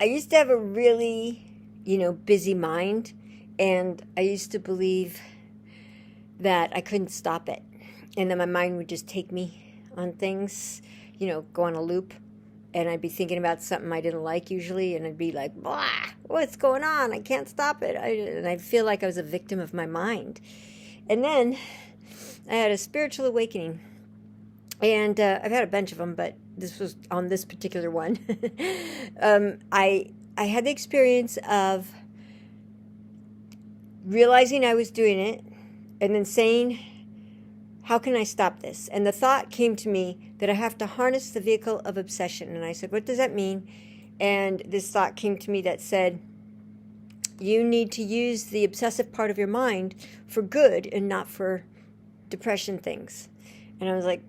I used to have a really, busy mind, and I used to believe that I couldn't stop it. And then my mind would just take me on things, go on a loop. And I'd be thinking about something I didn't like usually, and I'd be like, blah, what's going on? I can't stop it. And I'd feel like I was a victim of my mind. And then I had a spiritual awakening. And I've had a bunch of them, but this was on this particular one. I had the experience of realizing I was doing it and then saying, how can I stop this? And the thought came to me that I have to harness the vehicle of obsession. And I said, what does that mean? And this thought came to me that said, you need to use the obsessive part of your mind for good and not for depression things. And I was like,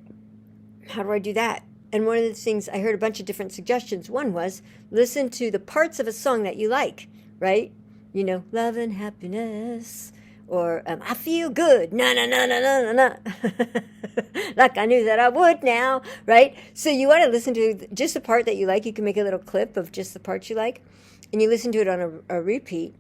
how do I do that? And one of the things, I heard a bunch of different suggestions. One was, listen to the parts of a song that you like, right? Love and happiness. Or I feel good, na na na na na na na, like I knew that I would now, right? So you want to listen to just the part that you like. You can make a little clip of just the parts you like, and you listen to it on a repeat,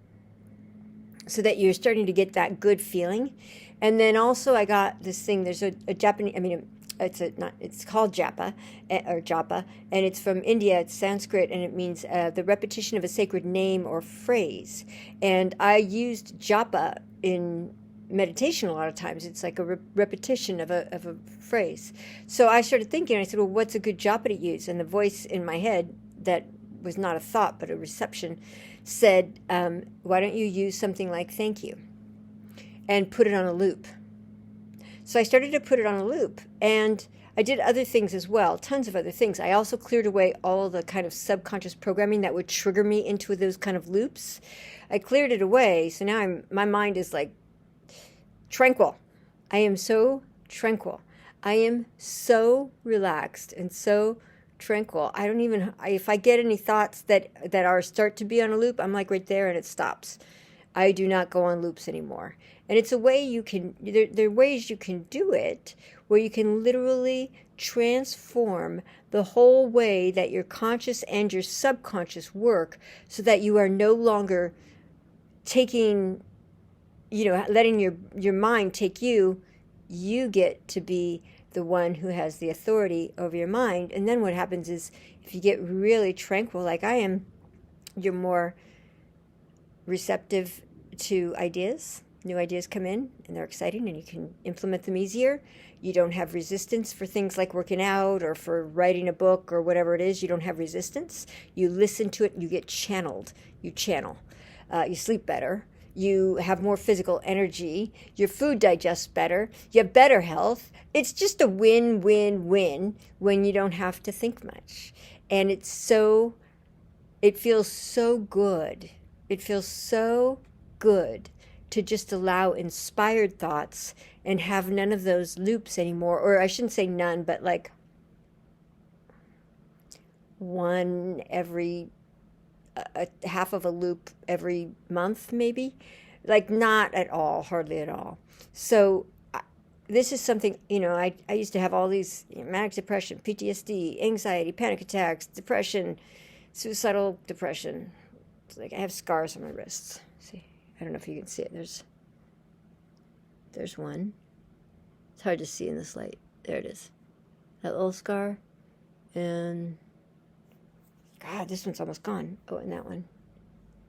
so that you're starting to get that good feeling. And then also I got this thing. There's a Japanese. It's called japa or japa, and it's from India. It's Sanskrit, and it means the repetition of a sacred name or phrase. And I used japa in meditation a lot of times. It's like a repetition of a phrase. So I started thinking. I said, well, what's a good japa to use? And the voice in my head, that was not a thought but a reception, said, why don't you use something like thank you and put it on a loop? So I started to put it on a loop, and I did other things as well, tons of other things. I also cleared away all the kind of subconscious programming that would trigger me into those kind of loops. I cleared it away, so now my mind is like tranquil. I am so tranquil. I am so relaxed and so tranquil. I don't even, if I get any thoughts that are start to be on a loop, I'm like right there and it stops. I do not go on loops anymore. And it's a way you can, there are ways you can do it where you can literally transform the whole way that your conscious and your subconscious work, so that you are no longer taking, letting your mind take you. You get to be the one who has the authority over your mind. And then what happens is, if you get really tranquil like I am, you're more receptive to ideas. New ideas come in and they're exciting, and you can implement them easier. You don't have resistance for things like working out or for writing a book or whatever it is. You don't have resistance. You listen to it, you get channeled. You channel. You sleep better. You have more physical energy. Your food digests better. You have better health. It's just a win-win-win when you don't have to think much. And it feels so good. It feels so good to just allow inspired thoughts and have none of those loops anymore. Or I shouldn't say none, but like one every a half of a loop every month, maybe. Like not at all, hardly at all. So this is something, I used to have all these manic depression, PTSD, anxiety, panic attacks, depression, suicidal depression. It's like I have scars on my wrists. See, I don't know if you can see it. There's one. It's hard to see in this light. There it is. That little scar. And God, this one's almost gone. Oh, and that one.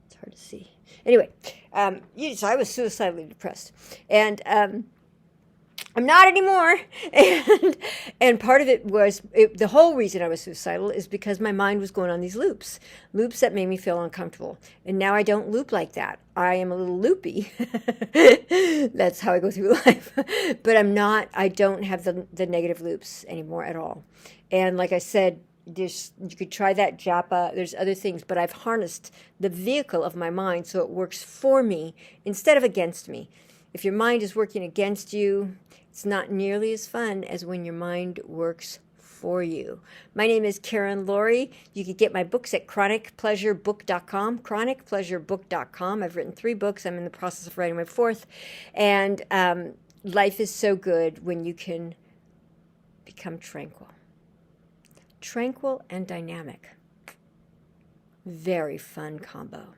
It's hard to see. Anyway, so I was suicidally depressed. And I'm not anymore. And part of it was, the whole reason I was suicidal is because my mind was going on these loops that made me feel uncomfortable. And now I don't loop like that. I am a little loopy. That's how I go through life. But I don't have the negative loops anymore at all. And like I said, you could try that japa. There's other things, but I've harnessed the vehicle of my mind so it works for me instead of against me. If your mind is working against you, it's not nearly as fun as when your mind works for you. My name is Karen Laurie. You can get my books at chronicpleasurebook.com, chronicpleasurebook.com. I've written 3 books. I'm in the process of writing my 4th. And life is so good when you can become tranquil and dynamic. Very fun combo.